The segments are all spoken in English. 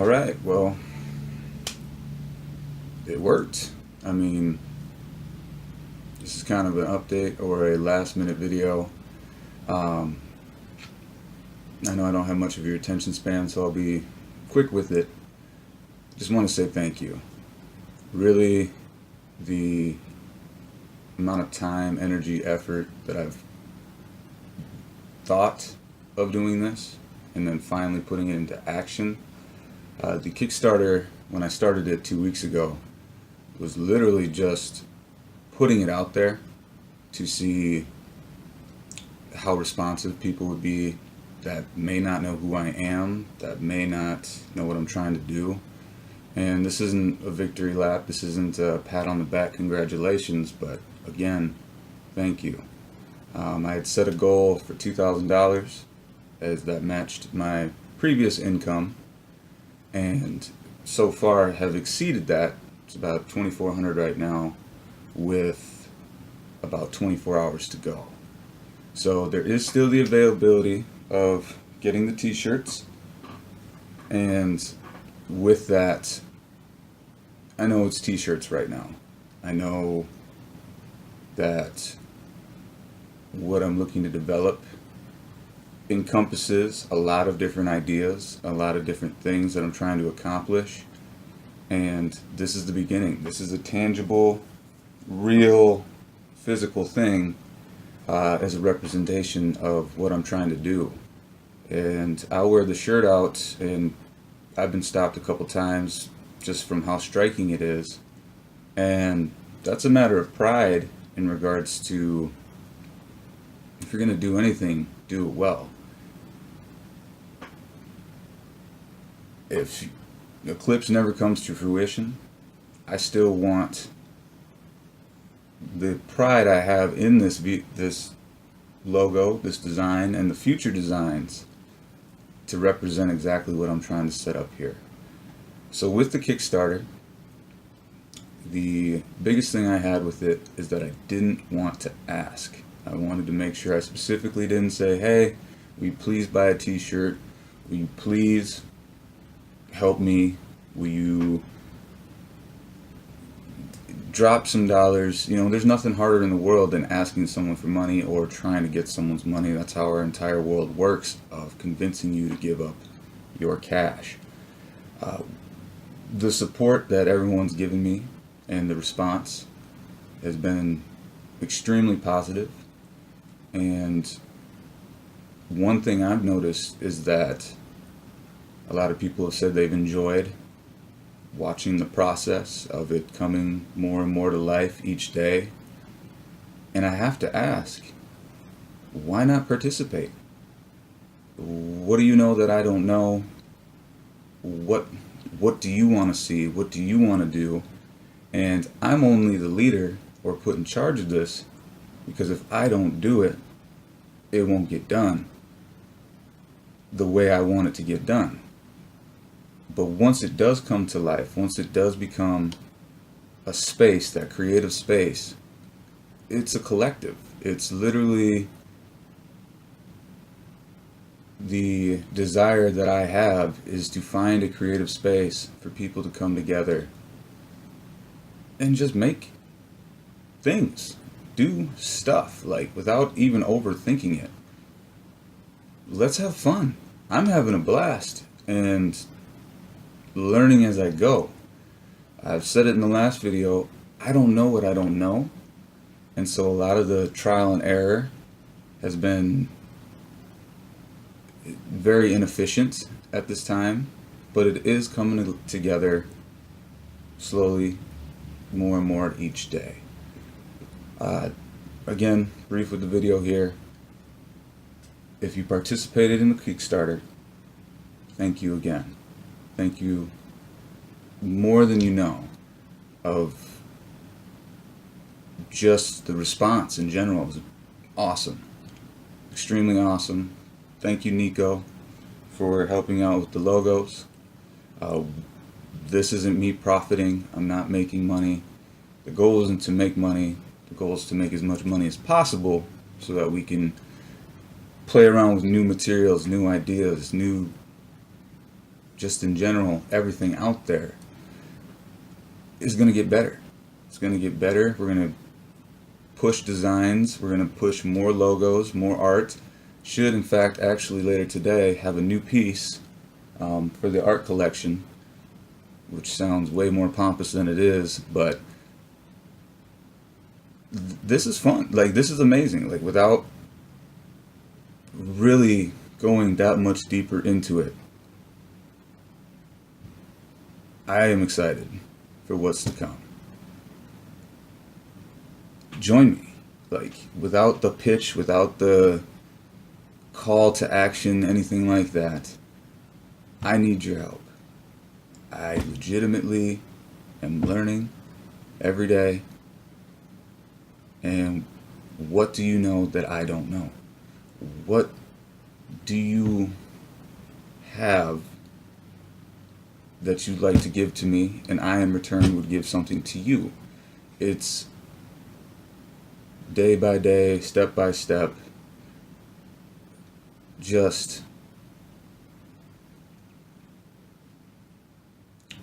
All right, well, it worked. I mean, this is kind of an update or a last minute video. Um, I know I don't have much of your attention span, so I'll be quick with it. Just want to say thank you. Really, the amount of time, energy, effort that I've thought of doing this and then finally putting it into action. The Kickstarter, when I started it 2 weeks ago, was literally just putting it out there to see how responsive people would be that may not know who I am, that may not know what I'm trying to do. And this isn't a victory lap, this isn't a pat on the back, congratulations, but again, thank you. I had set a goal for $2,000 as that matched my previous income, and so far have exceeded that. It's about $2,400 right now with about 24 hours to go. So there is still the availability of getting the t-shirts, and with that, I know it's t-shirts right now. I know that what I'm looking to develop encompasses a lot of different ideas, a lot of different things that I'm trying to accomplish, and this is the beginning. This is a tangible, real, physical thing as a representation of what I'm trying to do. And I'll wear the shirt out, and I've been stopped a couple times just from how striking it is, and that's a matter of pride in regards to, if you're going to do anything, do it well. If Eclipse never comes to fruition, I still want the pride I have in this logo, this design, and the future designs to represent exactly what I'm trying to set up here. So with the Kickstarter, the biggest thing I had with it is that I didn't want to ask. I wanted to make sure I specifically didn't say, hey, will you please buy a t-shirt? Will you please help me? Will you drop some dollars? You know, there's nothing harder in the world than asking someone for money or trying to get someone's money. That's how our entire world works, of convincing you to give up your cash. The support that everyone's given me and the response has been extremely positive. And one thing I've noticed is that a lot of people have said they've enjoyed watching the process of it coming more and more to life each day. And I have to ask, why not participate? What do you know that I don't know? What do you want to see? What do you want to do? And I'm only the leader or put in charge of this because if I don't do it, it won't get done the way I want it to get done. But once it does come to life, once it does become a space, that creative space, it's a collective. It's literally the desire that I have is to find a creative space for people to come together and just make things, do stuff, like without even overthinking it. Let's have fun. I'm having a blast and learning as I go. I've said it in the last video, I don't know what I don't know, and so a lot of the trial and error has been very inefficient at this time, but it is coming together slowly, more and more each day. Again, brief with the video here. If you participated in the Kickstarter, thank you again. Thank you more than you know of just the response in general. It was awesome, extremely awesome. Thank you, Nico, for helping out with the logos. This isn't me profiting. I'm not making money. The goal isn't to make money. The goal is to make as much money as possible so that we can play around with new materials, new ideas, new just in general, everything out there is going to get better. It's going to get better. We're going to push designs. We're going to push more logos, more art. Should, in fact, actually later today have a new piece for the art collection, which sounds way more pompous than it is, but this is fun. Like, this is amazing. Like, without really going that much deeper into it, I am excited for what's to come. Join me. Like, without the pitch, without the call to action, anything like that, I need your help. I legitimately am learning every day. And what do you know that I don't know? What do you have that you'd like to give to me, and I in return would give something to you? It's day by day, step by step, just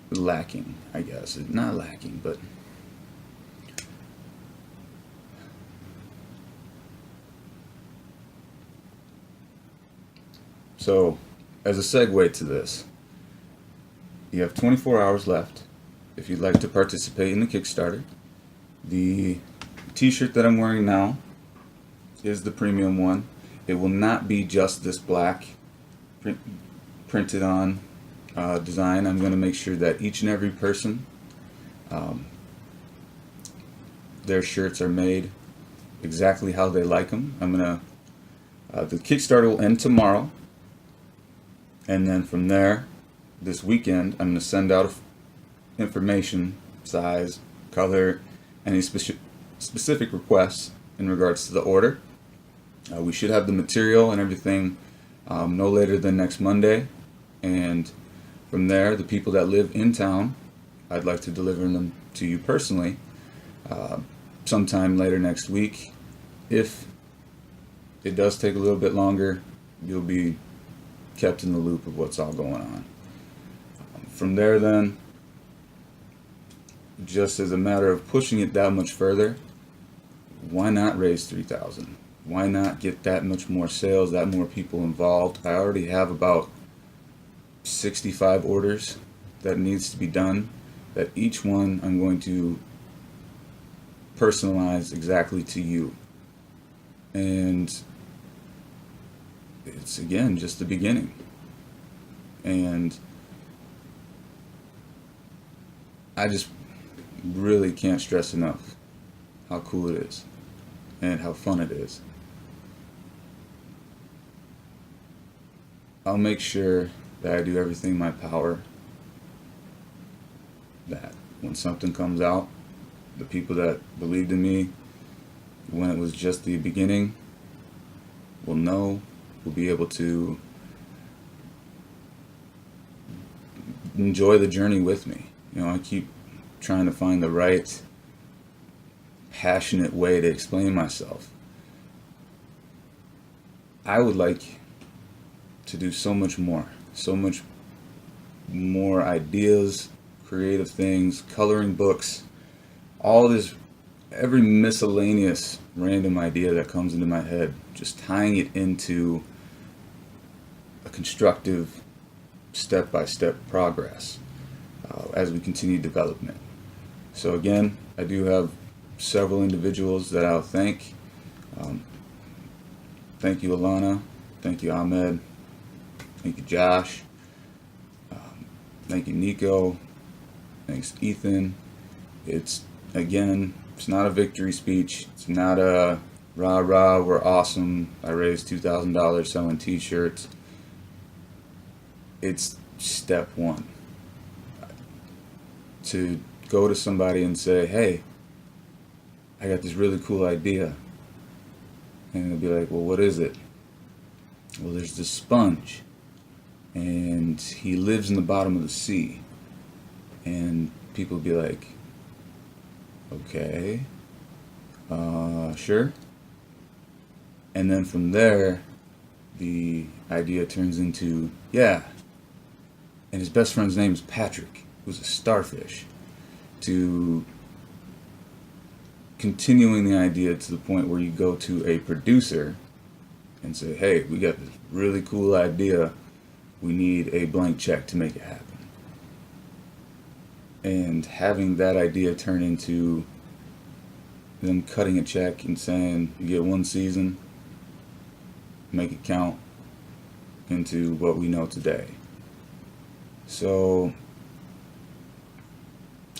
lacking, I guess. Not lacking, but so, as a segue to this, you have 24 hours left if you'd like to participate in the Kickstarter. The t-shirt that I'm wearing now is the premium one. It will not be just this black printed on design. I'm going to make sure that each and every person, their shirts are made exactly how they like them. I'm going to, the Kickstarter will end tomorrow. And then from there, this weekend, I'm going to send out information, size, color, any specific requests in regards to the order. We should have the material and everything no later than next Monday. And from there, the people that live in town, I'd like to deliver them to you personally sometime later next week. If it does take a little bit longer, you'll be kept in the loop of what's all going on. From there then, just as a matter of pushing it that much further, why not raise 3,000? Why not get that much more sales, that more people involved? I already have about 65 orders that needs to be done, that each one I'm going to personalize exactly to you. And it's, again, just the beginning. And I just really can't stress enough how cool it is and how fun it is. I'll make sure that I do everything in my power that when something comes out, the people that believed in me when it was just the beginning will know, will be able to enjoy the journey with me. You know, I keep trying to find the right passionate way to explain myself. I would like to do so much more ideas, creative things, coloring books, all this, every miscellaneous random idea that comes into my head, just tying it into a constructive step-by-step progress as we continue development. So again, I do have several individuals that I'll thank. Thank you, Alana. Thank you, Ahmed. Thank you, Josh. Thank you, Nico. Thanks, Ethan. It's not a victory speech. It's not a rah rah, we're awesome, I raised $2,000 selling t-shirts. It's step one. To go to somebody and say, hey, I got this really cool idea. And they'll be like, well, what is it? Well, there's this sponge, and he lives in the bottom of the sea. And people will be like, okay, sure. And then from there, the idea turns into, yeah, and his best friend's name is Patrick, who's a starfish, to continuing the idea to the point where you go to a producer and say, hey, we got this really cool idea, we need a blank check to make it happen. And having that idea turn into them cutting a check and saying, you get one season, make it count, into what we know today. So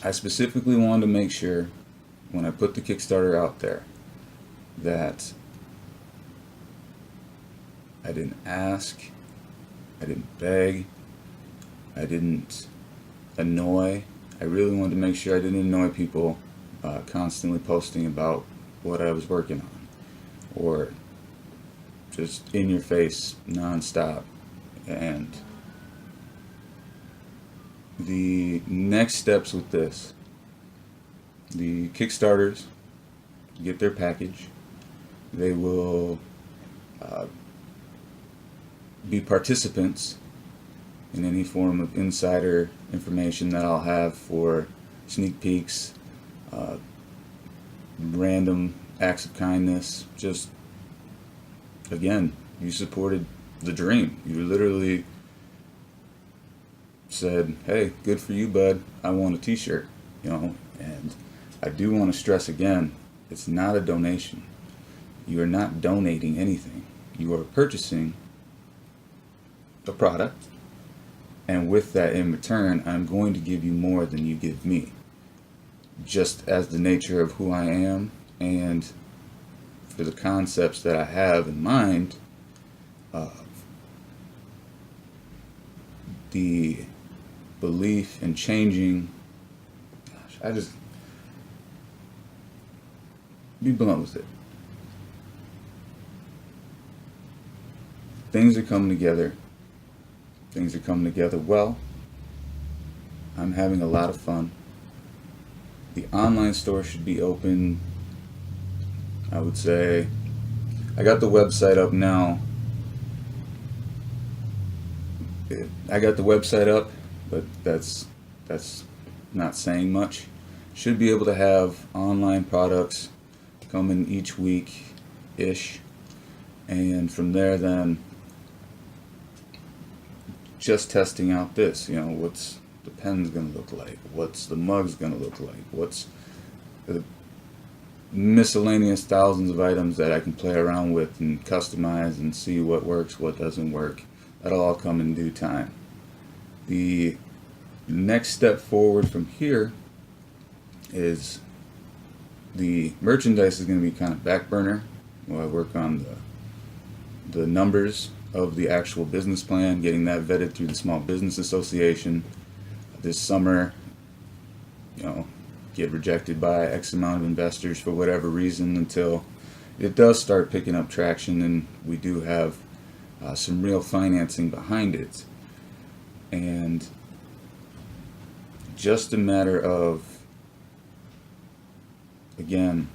I specifically wanted to make sure when I put the Kickstarter out there that I didn't ask, I didn't beg, I didn't annoy. I really wanted to make sure I didn't annoy people constantly posting about what I was working on, or just in your face nonstop. And the next steps with this, the Kickstarters get their package, they will be participants in any form of insider information that I'll have for sneak peeks, random acts of kindness. Just, again, you supported the dream. You literally said, hey, good for you, bud, I want a t-shirt, and I do want to stress again, it's not a donation. You are not donating anything. You are purchasing a product, and with that in return, I'm going to give you more than you give me, just as the nature of who I am and for the concepts that I have in mind. The belief in changing, I just be blunt with it. Things are coming together. Things are coming together well. I'm having a lot of fun. The online store should be open, I would say. I got the website up now. I got the website up, but that's not saying much. Should be able to have online products coming each week-ish, and from there then just testing out this, what's the pen's gonna look like, what's the mug's gonna look like, what's the miscellaneous thousands of items that I can play around with and customize and see what works, what doesn't work. That'll all come in due time. The next step forward from here is the merchandise is going to be kind of back burner while I work on the numbers of the actual business plan, getting that vetted through the Small Business Association. This summer, get rejected by X amount of investors for whatever reason until it does start picking up traction and we do have some real financing behind it. And just a matter of, again,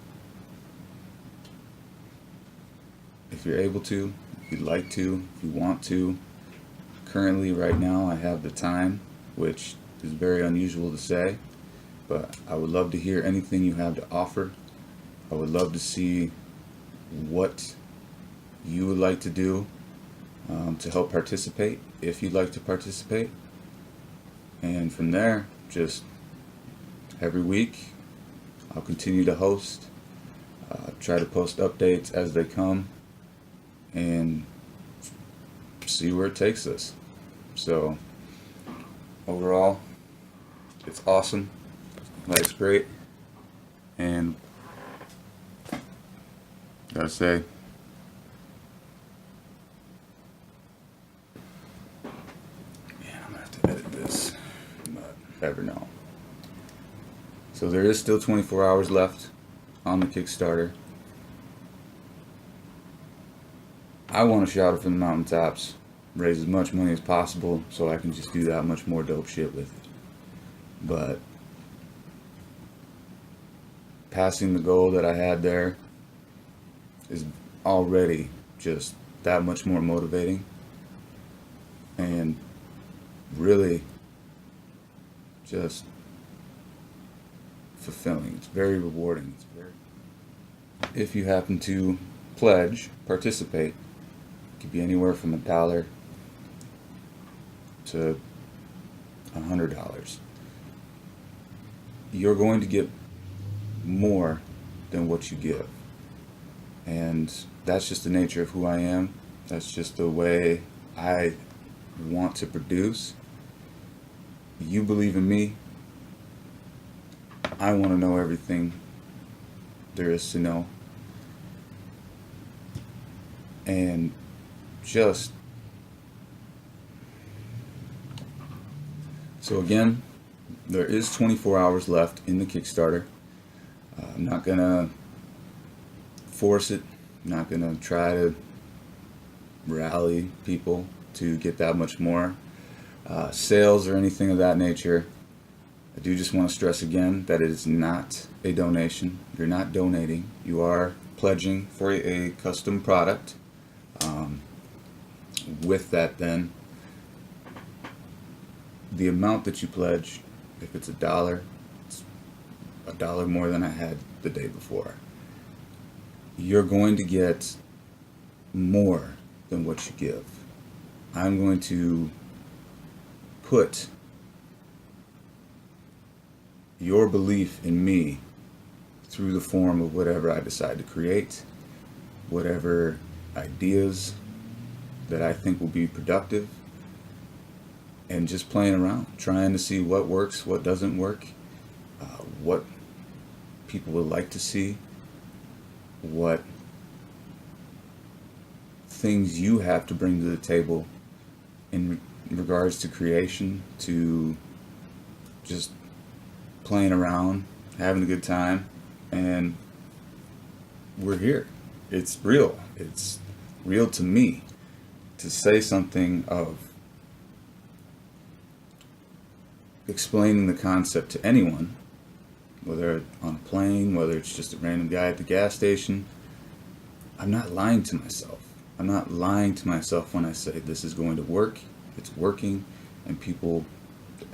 if you're able to, if you'd like to, if you want to. Currently, right now, I have the time, which is very unusual to say, but I would love to hear anything you have to offer. I would love to see what you would like to do to help participate, if you'd like to participate. And from there, just every week, I'll continue to host, try to post updates as they come, and see where it takes us. So, overall, it's awesome. Life's great. And, gotta say, I'm gonna have to edit this, but never know. So there is still 24 hours left on the Kickstarter. I want to shout it from the mountaintops, raise as much money as possible so I can just do that much more dope shit with it. But passing the goal that I had there is already just that much more motivating and really just fulfilling. It's very rewarding. If you happen to pledge, participate, it could be anywhere from $1 to $100. You're going to get more than what you give. And that's just the nature of who I am. That's just the way I want to produce. You believe in me. I want to know everything there is to know. And just so again, there is 24 hours left in the Kickstarter. I'm not gonna force it. I'm not gonna try to rally people to get that much more sales or anything of that nature. I do just want to stress again that it is not a donation. You're not donating. You are pledging for a custom product. With that, then, the amount that you pledge, if it's $1, it's $1 more than I had the day before. You're going to get more than what you give. I'm going to put your belief in me through the form of whatever I decide to create, whatever ideas that I think will be productive, and just playing around, trying to see what works, what doesn't work, what people would like to see, what things you have to bring to the table in regards to creation, to just playing around, having a good time. And we're here. It's real. It's real to me to say something of explaining the concept to anyone, whether on a plane, whether it's just a random guy at the gas station. I'm not lying to myself. I'm not lying to myself when I say this is going to work. It's working, and people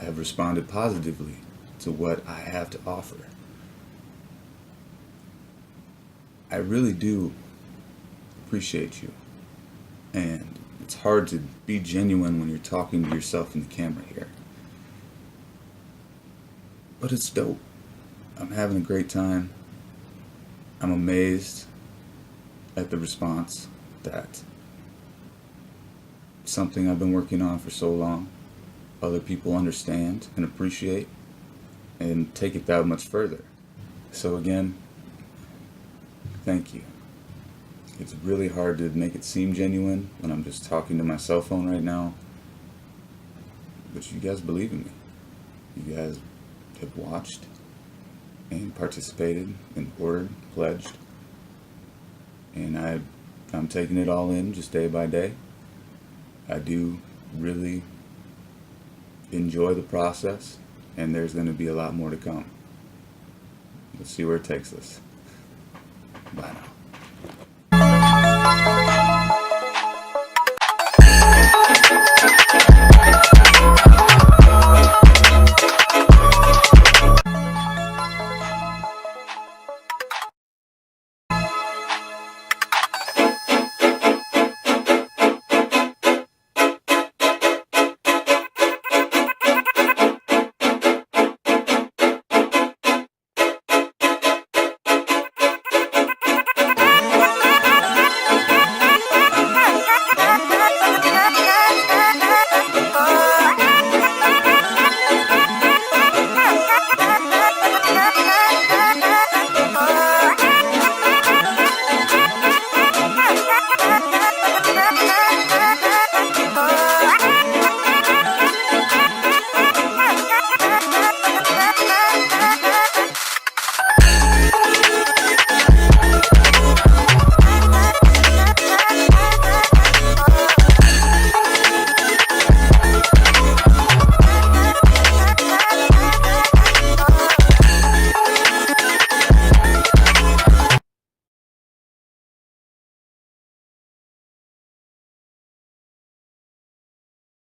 have responded positively to what I have to offer. I really do appreciate you, and it's hard to be genuine when you're talking to yourself in the camera here. But it's dope. I'm having a great time. I'm amazed at the response that something I've been working on for so long, other people understand and appreciate and take it that much further. So again, thank you. It's really hard to make it seem genuine when I'm just talking to my cell phone right now. But you guys believe in me. You guys have watched and participated and ordered, pledged. And I'm taking it all in just day by day. I do really enjoy the process, and there's going to be a lot more to come. Let's see where it takes us.